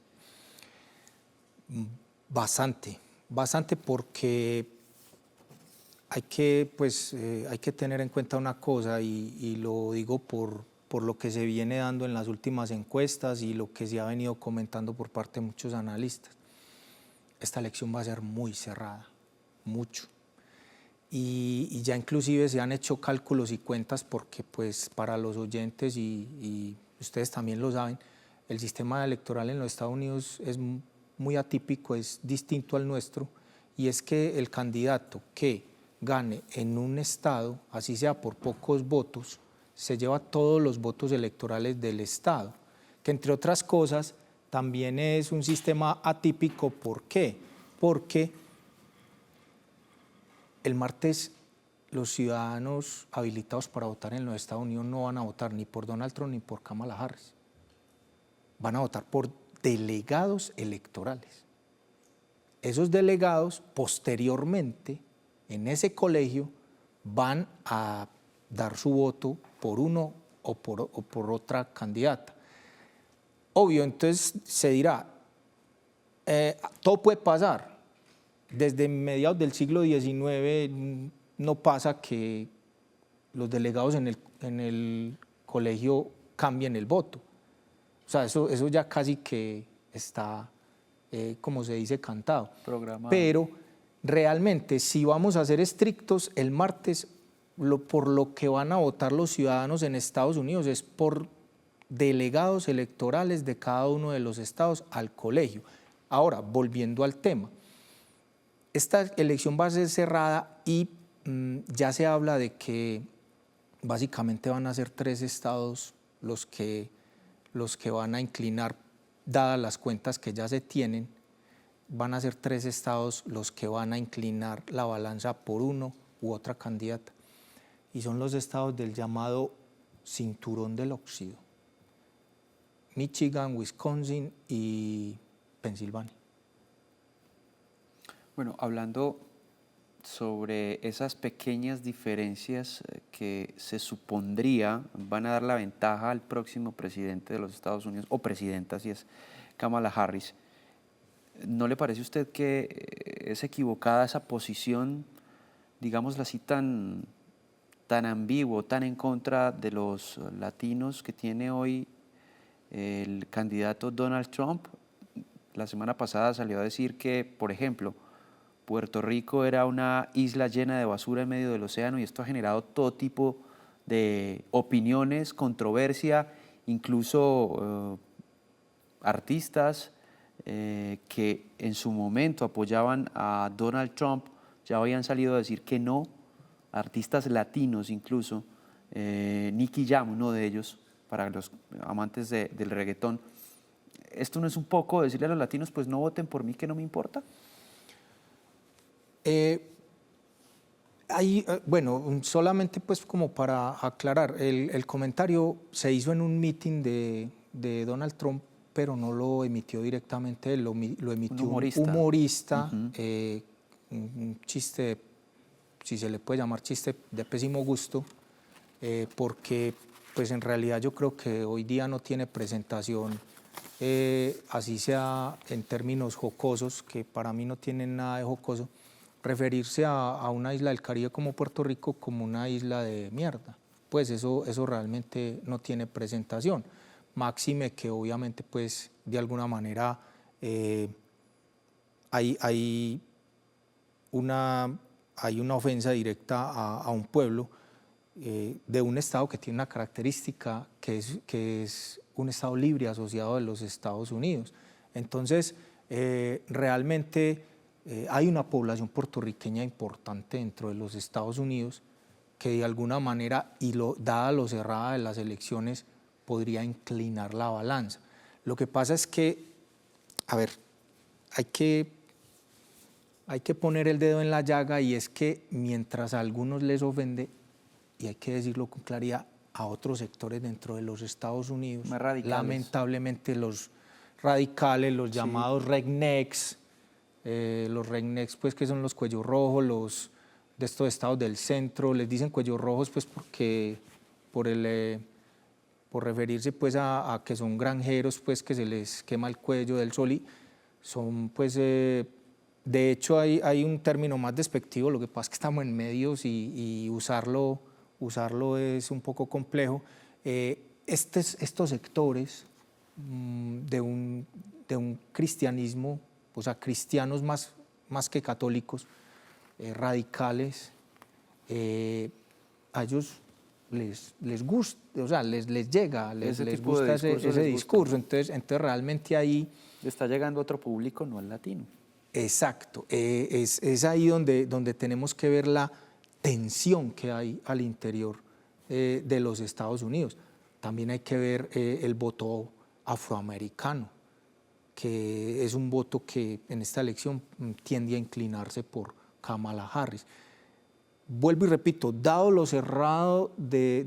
Bastante porque hay que tener en cuenta una cosa y lo digo por lo que se viene dando en las últimas encuestas y lo que se ha venido comentando por parte de muchos analistas. Esta elección va a ser muy cerrada, mucho. Y ya inclusive se han hecho cálculos y cuentas porque pues para los oyentes y ustedes también lo saben, el sistema electoral en los Estados Unidos es muy atípico, es distinto al nuestro, y es que el candidato que gane en un estado, así sea por pocos votos, se lleva todos los votos electorales del estado, que entre otras cosas también es un sistema atípico. ¿Por qué? Porque el martes los ciudadanos habilitados para votar en los Estados Unidos no van a votar ni por Donald Trump ni por Kamala Harris. Van a votar por delegados electorales. Esos delegados posteriormente en ese colegio van a dar su voto por uno o por otra candidata. Obvio, entonces se dirá, todo puede pasar. Desde mediados del siglo XIX no pasa que los delegados en el colegio cambien el voto. O sea, eso ya casi que está, como se dice, cantado. Programado. Pero realmente, si vamos a ser estrictos, el martes por lo que van a votar los ciudadanos en Estados Unidos es por delegados electorales de cada uno de los estados al colegio. Ahora, volviendo al tema, esta elección va a ser cerrada y ya se habla de que básicamente van a ser 3 estados los que van a inclinar, dadas las cuentas que ya se tienen, van a ser 3 estados los que van a inclinar la balanza por uno u otra candidata. Y son los estados del llamado cinturón del óxido. Michigan, Wisconsin y Pensilvania. Bueno, hablando sobre esas pequeñas diferencias que se supondría van a dar la ventaja al próximo presidente de los Estados Unidos, o presidenta si es Kamala Harris, ¿no le parece a usted que es equivocada esa posición, digámoslo así, tan ambiguo, tan en contra de los latinos que tiene hoy el candidato Donald Trump? La semana pasada salió a decir que, por ejemplo, Puerto Rico era una isla llena de basura en medio del océano, y esto ha generado todo tipo de opiniones, controversia, incluso artistas que en su momento apoyaban a Donald Trump ya habían salido a decir que no, artistas latinos incluso, Nicky Jam, uno de ellos, para los amantes del reggaetón. ¿Esto no es un poco decirle a los latinos, pues no voten por mí, que no me importa? Bueno, solamente pues como para aclarar, el comentario se hizo en un meeting de Donald Trump, pero no lo emitió directamente él, lo emitió un humorista, un chiste, si se le puede llamar chiste, de pésimo gusto, porque pues en realidad yo creo que hoy día no tiene presentación, así sea en términos jocosos, que para mí no tienen nada de jocoso, referirse a una isla del Caribe como Puerto Rico como una isla de mierda. Pues eso realmente no tiene presentación. Máxime que obviamente pues de alguna manera hay una ofensa directa a un pueblo de un estado que tiene una característica que es un estado libre asociado de los Estados Unidos. Entonces realmente hay una población puertorriqueña importante dentro de los Estados Unidos que de alguna manera, dada lo cerrada de las elecciones, podría inclinar la balanza. Lo que pasa es que, a ver, hay que poner el dedo en la llaga, y es que mientras a algunos les ofende, y hay que decirlo con claridad, a otros sectores dentro de los Estados Unidos, lamentablemente los radicales, los llamados rednecks, los rednecks pues que son los cuellos rojos, los de estos estados del centro, les dicen cuellos rojos pues porque por referirse pues a que son granjeros pues que se les quema el cuello del sol, y son pues de hecho hay un término más despectivo, lo que pasa es que estamos en medios y usarlo es un poco complejo. Estos sectores de un cristianismo, o sea, cristianos más que católicos, radicales, a ellos les gusta, o sea, les llega, les gusta ese discurso. Entonces realmente ahí... Está llegando a otro público, no al latino. Exacto, es ahí donde tenemos que ver la tensión que hay al interior de los Estados Unidos. También hay que ver el voto afroamericano, que es un voto que en esta elección tiende a inclinarse por Kamala Harris. Vuelvo y repito, dado lo cerrado de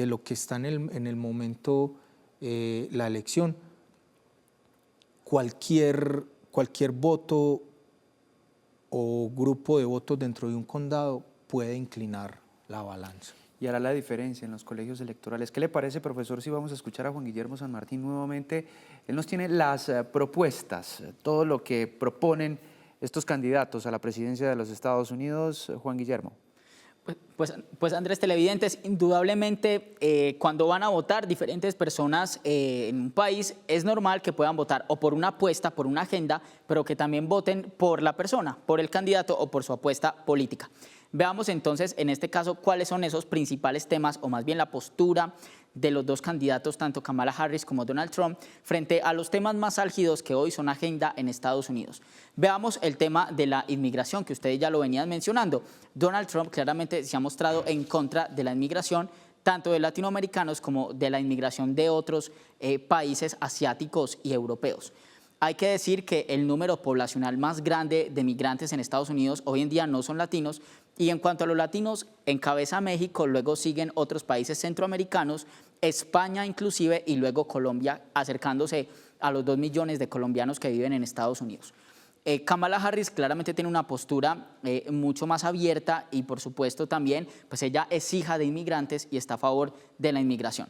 lo que está en el momento la elección, cualquier voto o grupo de votos dentro de un condado puede inclinar la balanza. Y hará la diferencia en los colegios electorales. ¿Qué le parece, profesor, si vamos a escuchar a Juan Guillermo San Martín nuevamente? Él nos tiene las propuestas, todo lo que proponen estos candidatos a la presidencia de los Estados Unidos. Juan Guillermo. Pues Andrés, televidentes, indudablemente cuando van a votar diferentes personas en un país, es normal que puedan votar o por una apuesta, por una agenda, pero que también voten por la persona, por el candidato o por su apuesta política. Veamos entonces, en este caso, cuáles son esos principales temas, o más bien la postura de los dos candidatos, tanto Kamala Harris como Donald Trump, frente a los temas más álgidos que hoy son agenda en Estados Unidos. Veamos el tema de la inmigración, que ustedes ya lo venían mencionando. Donald Trump claramente se ha mostrado en contra de la inmigración, tanto de latinoamericanos como de la inmigración de otros países asiáticos y europeos. Hay que decir que el número poblacional más grande de migrantes en Estados Unidos hoy en día no son latinos, y en cuanto a los latinos, encabeza México, luego siguen otros países centroamericanos España inclusive y luego Colombia, acercándose a los 2 millones de colombianos que viven en Estados Unidos. Kamala Harris claramente tiene una postura mucho más abierta y por supuesto también, pues ella es hija de inmigrantes y está a favor de la inmigración.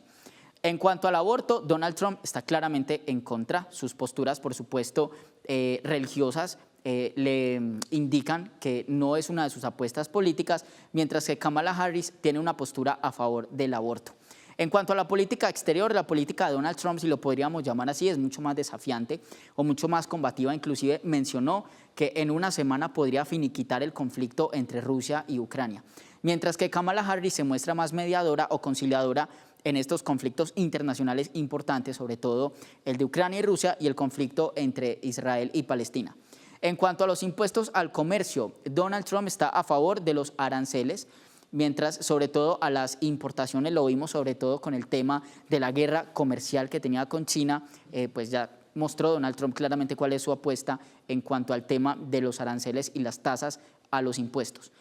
En cuanto al aborto, Donald Trump está claramente en contra. Sus posturas, por supuesto, religiosas le indican que no es una de sus apuestas políticas, mientras que Kamala Harris tiene una postura a favor del aborto. En cuanto a la política exterior, la política de Donald Trump, si lo podríamos llamar así, es mucho más desafiante o mucho más combativa. Inclusive mencionó que en una semana podría finiquitar el conflicto entre Rusia y Ucrania. Mientras que Kamala Harris se muestra más mediadora o conciliadora en estos conflictos internacionales importantes, sobre todo el de Ucrania y Rusia y el conflicto entre Israel y Palestina. En cuanto a los impuestos al comercio, Donald Trump está a favor de los aranceles, mientras sobre todo a las importaciones, lo vimos sobre todo con el tema de la guerra comercial que tenía con China, pues ya mostró Donald Trump claramente cuál es su apuesta en cuanto al tema de los aranceles y las tasas a los impuestos,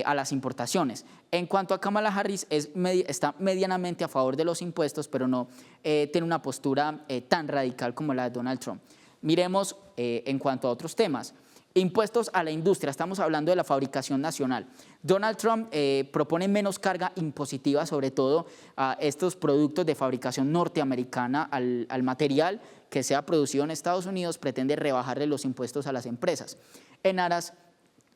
a las importaciones. En cuanto a Kamala Harris, está medianamente a favor de los impuestos, pero no tiene una postura tan radical como la de Donald Trump. Miremos en cuanto a otros temas. Impuestos a la industria, estamos hablando de la fabricación nacional. Donald Trump propone menos carga impositiva, sobre todo a estos productos de fabricación norteamericana, al material que sea producido en Estados Unidos, pretende rebajarle los impuestos a las empresas en aras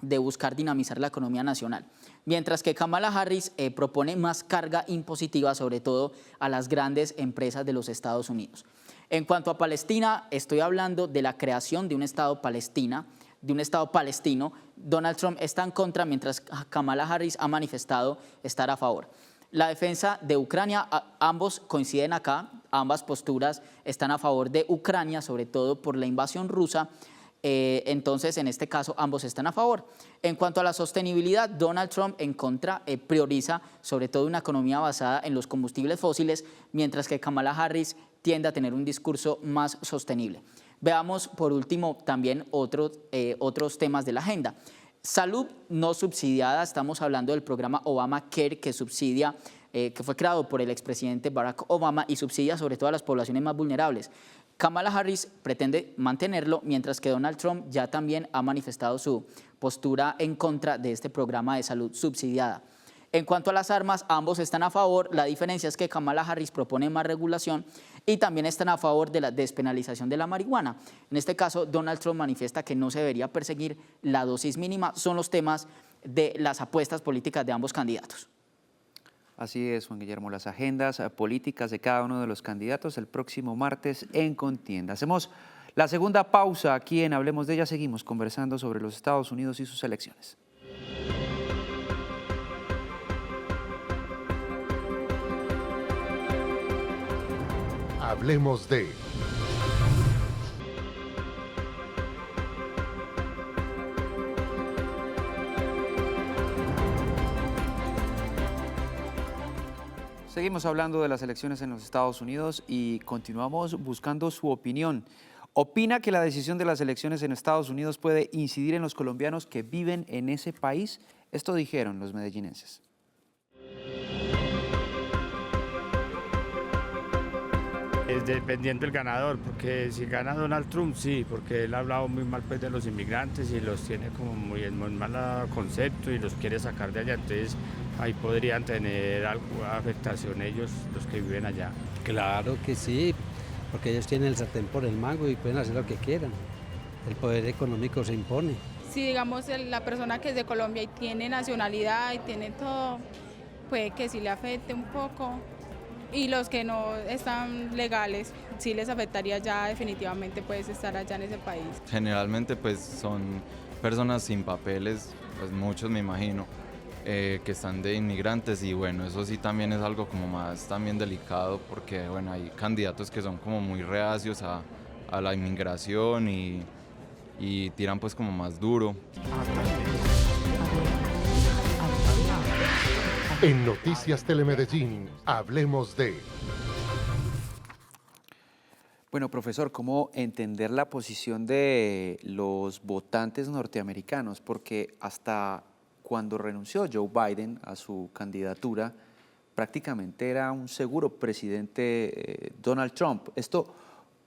de buscar dinamizar la economía nacional. Mientras que Kamala Harris propone más carga impositiva, sobre todo a las grandes empresas de los Estados Unidos. En cuanto a Palestina, estoy hablando de la creación de un Estado palestino. Donald Trump está en contra, mientras Kamala Harris ha manifestado estar a favor. La defensa de Ucrania, ambos coinciden acá, ambas posturas están a favor de Ucrania, sobre todo por la invasión rusa. Entonces, en este caso, ambos están a favor. En cuanto a la sostenibilidad, Donald Trump en contra prioriza sobre todo una economía basada en los combustibles fósiles, mientras que Kamala Harris tiende a tener un discurso más sostenible. Veamos por último también otros temas de la agenda. Salud no subsidiada, estamos hablando del programa Obamacare que subsidia, que fue creado por el expresidente Barack Obama y subsidia sobre todo a las poblaciones más vulnerables. Kamala Harris pretende mantenerlo, mientras que Donald Trump ya también ha manifestado su postura en contra de este programa de salud subsidiada. En cuanto a las armas, ambos están a favor. La diferencia es que Kamala Harris propone más regulación y también están a favor de la despenalización de la marihuana. En este caso, Donald Trump manifiesta que no se debería perseguir la dosis mínima. Son los temas de las apuestas políticas de ambos candidatos. Así es, Juan Guillermo, las agendas políticas de cada uno de los candidatos el próximo martes en contienda. Hacemos la segunda pausa aquí en Hablemos de Ella. Seguimos conversando sobre los Estados Unidos y sus elecciones. Hablemos de... Seguimos hablando de las elecciones en los Estados Unidos y continuamos buscando su opinión. ¿Opina que la decisión de las elecciones en Estados Unidos puede incidir en los colombianos que viven en ese país? Esto dijeron los medellinenses. Es dependiendo del ganador, porque si gana Donald Trump, sí, porque él ha hablado muy mal pues, de los inmigrantes y los tiene como muy mal concepto y los quiere sacar de allá, entonces ahí podrían tener alguna afectación ellos, los que viven allá. Claro que sí, porque ellos tienen el sartén por el mango y pueden hacer lo que quieran. El poder económico se impone. Si digamos la persona que es de Colombia y tiene nacionalidad y tiene todo, puede que sí le afecte un poco. Y los que no están legales, sí les afectaría ya definitivamente pues estar allá en ese país. Generalmente pues son personas sin papeles, pues muchos me imagino, que están de inmigrantes y bueno, eso sí también es algo como más también delicado porque bueno, hay candidatos que son como muy reacios a la inmigración y tiran pues como más duro. En Noticias Telemedellín, hablemos de... Bueno, profesor, ¿cómo entender la posición de los votantes norteamericanos? Porque hasta cuando renunció Joe Biden a su candidatura, prácticamente era un seguro presidente Donald Trump. Esto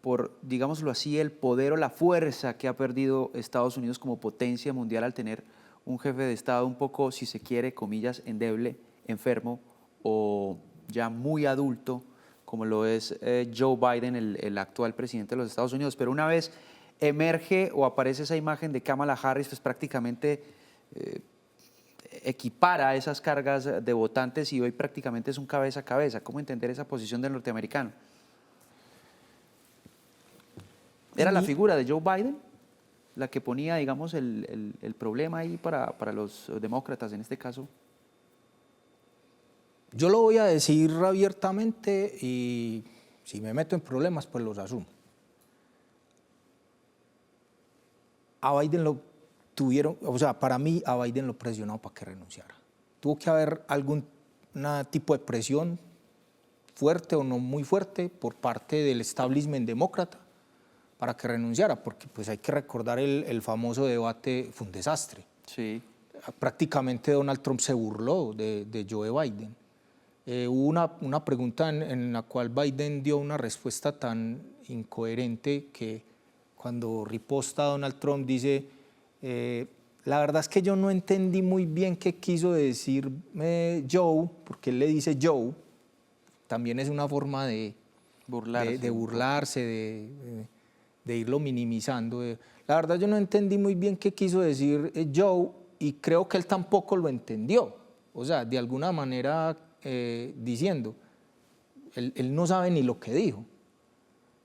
por, digámoslo así, el poder o la fuerza que ha perdido Estados Unidos como potencia mundial al tener un jefe de Estado un poco, si se quiere, comillas, endeble, enfermo o ya muy adulto, como lo es Joe Biden, el actual presidente de los Estados Unidos. Pero una vez emerge o aparece esa imagen de Kamala Harris, pues prácticamente equipara esas cargas de votantes y hoy prácticamente es un cabeza a cabeza. ¿Cómo entender esa posición del norteamericano? ¿Era la figura de Joe Biden la que ponía, digamos, el problema ahí para los demócratas en este caso? Yo lo voy a decir abiertamente y si me meto en problemas, pues los asumo. A Biden lo tuvieron, o sea, para mí a Biden lo presionó para que renunciara. Tuvo que haber algún tipo de presión fuerte o no muy fuerte por parte del establishment demócrata para que renunciara, porque pues hay que recordar el famoso debate, fue un desastre. Sí. Prácticamente Donald Trump se burló de Joe Biden. Hubo una pregunta en la cual Biden dio una respuesta tan incoherente que cuando riposta Donald Trump dice, la verdad es que yo no entendí muy bien qué quiso decir Joe, porque él le dice Joe, también es una forma de burlarse, de irlo minimizando. La verdad yo no entendí muy bien qué quiso decir Joe y creo que él tampoco lo entendió. O sea, de alguna manera diciendo, él no sabe ni lo que dijo.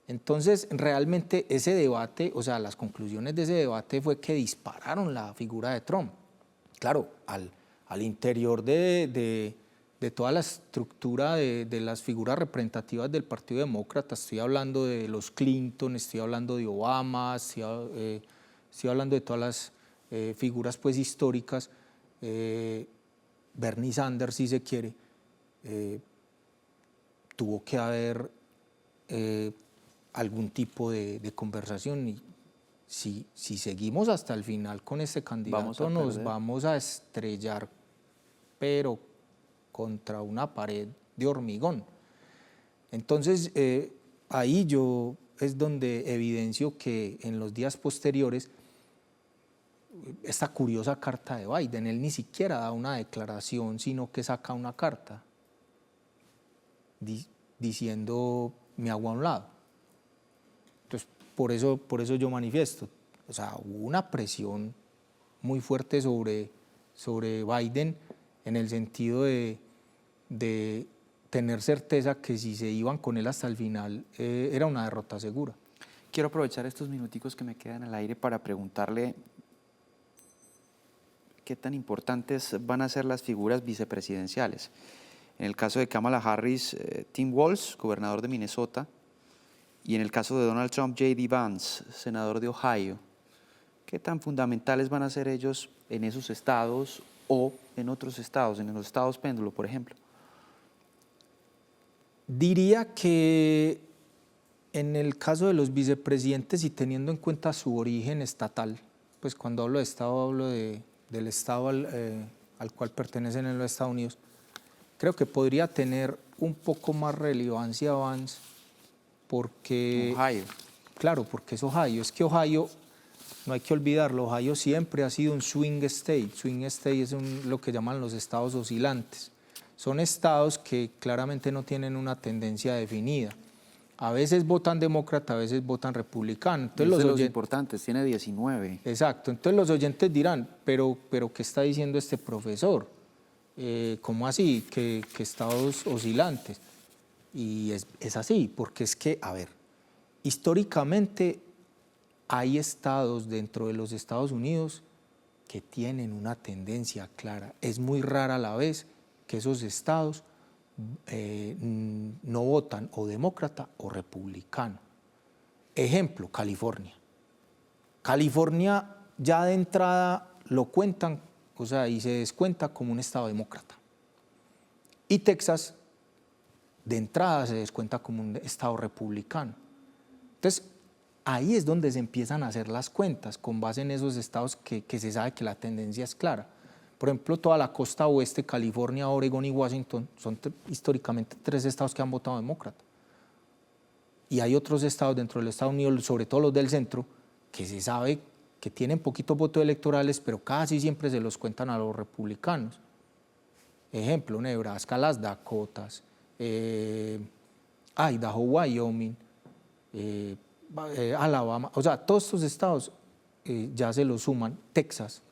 Entonces, realmente ese debate, o sea, las conclusiones de ese debate fue que dispararon la figura de Trump. Claro, al interior de toda la estructura de las figuras representativas del Partido Demócrata, estoy hablando de los Clinton, estoy hablando de Obama, estoy hablando de todas las figuras pues históricas, Bernie Sanders si se quiere, tuvo que haber algún tipo de conversación y si seguimos hasta el final con este candidato nos vamos a estrellar, pero contra una pared de hormigón. Entonces, ahí yo es donde evidencio que en los días posteriores, esta curiosa carta de Biden, él ni siquiera da una declaración, sino que saca una carta diciendo me hago a un lado. Entonces, por eso yo manifiesto, o sea, hubo una presión muy fuerte sobre Biden en el sentido de tener certeza que si se iban con él hasta el final era una derrota segura. Quiero aprovechar estos minuticos que me quedan al aire para preguntarle qué tan importantes van a ser las figuras vicepresidenciales. En el caso de Kamala Harris, Tim Walz, gobernador de Minnesota, y en el caso de Donald Trump, J.D. Vance, senador de Ohio. ¿Qué tan fundamentales van a ser ellos en esos estados o en otros estados, en los estados péndulo, por ejemplo? Diría que en el caso de los vicepresidentes y teniendo en cuenta su origen estatal, pues cuando hablo de estado hablo del estado al cual pertenecen en los Estados Unidos, creo que podría tener un poco más relevancia Vance porque... Ohio. Claro, porque es Ohio. Es que Ohio, no hay que olvidarlo, Ohio siempre ha sido un swing state. Swing state es lo que llaman los estados oscilantes. Son estados que claramente no tienen una tendencia definida. A veces votan demócrata, a veces votan republicano. Entonces, los importantes, tiene 19. Exacto. Entonces los oyentes dirán, pero ¿qué está diciendo este profesor? ¿Cómo así? Que estados oscilantes. Y es así, porque es que, a ver, históricamente hay estados dentro de los Estados Unidos que tienen una tendencia clara. Es muy rara a la vez que esos estados no votan o demócrata o republicano. Ejemplo, California. California ya de entrada lo cuentan, o sea, y se descuenta como un estado demócrata. Y Texas, de entrada, se descuenta como un estado republicano. Entonces, ahí es donde se empiezan a hacer las cuentas, con base en esos estados que se sabe que la tendencia es clara. Por ejemplo, toda la costa oeste, California, Oregón y Washington, son históricamente 3 estados que han votado demócrata. Y hay otros estados dentro de los Estados Unidos, sobre todo los del centro, que se sabe que tienen poquitos votos electorales, pero casi siempre se los cuentan a los republicanos. Ejemplo, Nebraska, las Dakotas, Idaho, Wyoming, Alabama, o sea, todos estos estados ya se los suman, Texas.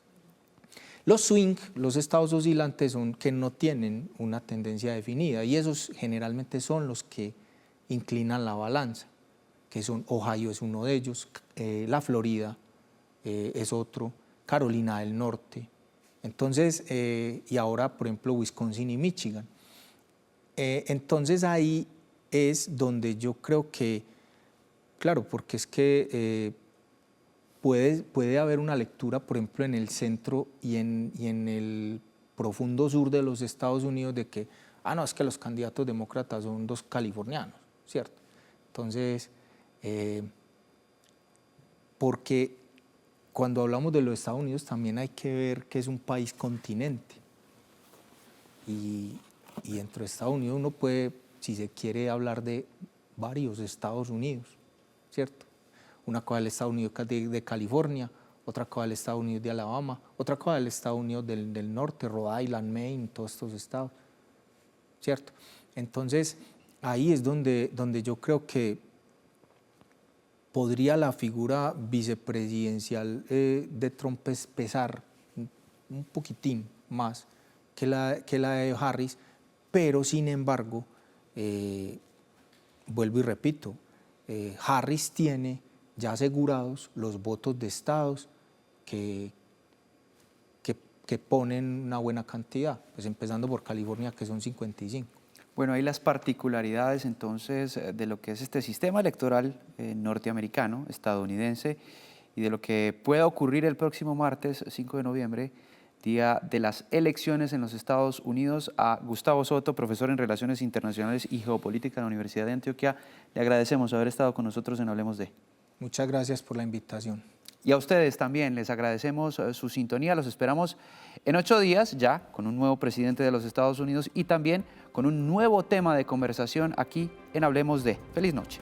Los swing, los estados oscilantes, son que no tienen una tendencia definida y esos generalmente son los que inclinan la balanza, que son Ohio es uno de ellos, la Florida es otro, Carolina del Norte, entonces, y ahora por ejemplo Wisconsin y Michigan. Entonces ahí es donde yo creo que, claro, porque es que puede haber una lectura, por ejemplo, en el centro y en el profundo sur de los Estados Unidos de que, no, es que los candidatos demócratas son 2 californianos, ¿cierto? Entonces, porque cuando hablamos de los Estados Unidos también hay que ver que es un país continente y dentro de Estados Unidos uno puede, si se quiere, hablar de varios Estados Unidos, ¿cierto? Una cosa del Estados Unidos de California, otra cosa del Estados Unidos de Alabama, otra cosa del Estados Unidos del norte, Rhode Island, Maine, todos estos estados, ¿cierto? Entonces, ahí es donde yo creo que podría la figura vicepresidencial de Trump pesar un poquitín más que la de Harris, pero sin embargo, vuelvo y repito, Harris tiene ya asegurados los votos de estados que ponen una buena cantidad, pues empezando por California, que son 55. Bueno, hay las particularidades entonces de lo que es este sistema electoral norteamericano, estadounidense, y de lo que pueda ocurrir el próximo martes 5 de noviembre, día de las elecciones en los Estados Unidos. A Gustavo Soto, profesor en Relaciones Internacionales y Geopolítica en la Universidad de Antioquia, le agradecemos haber estado con nosotros en Hablemos de. Muchas gracias por la invitación. Y a ustedes también les agradecemos su sintonía. Los esperamos en 8 días ya con un nuevo presidente de los Estados Unidos y también con un nuevo tema de conversación aquí en Hablemos de. Feliz noche.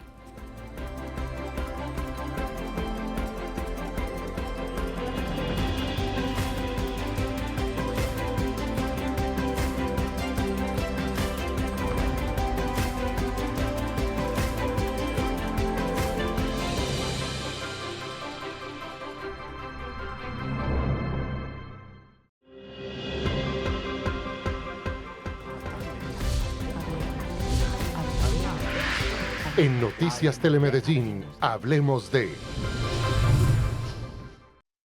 En Noticias Telemedellín, Hablemos de.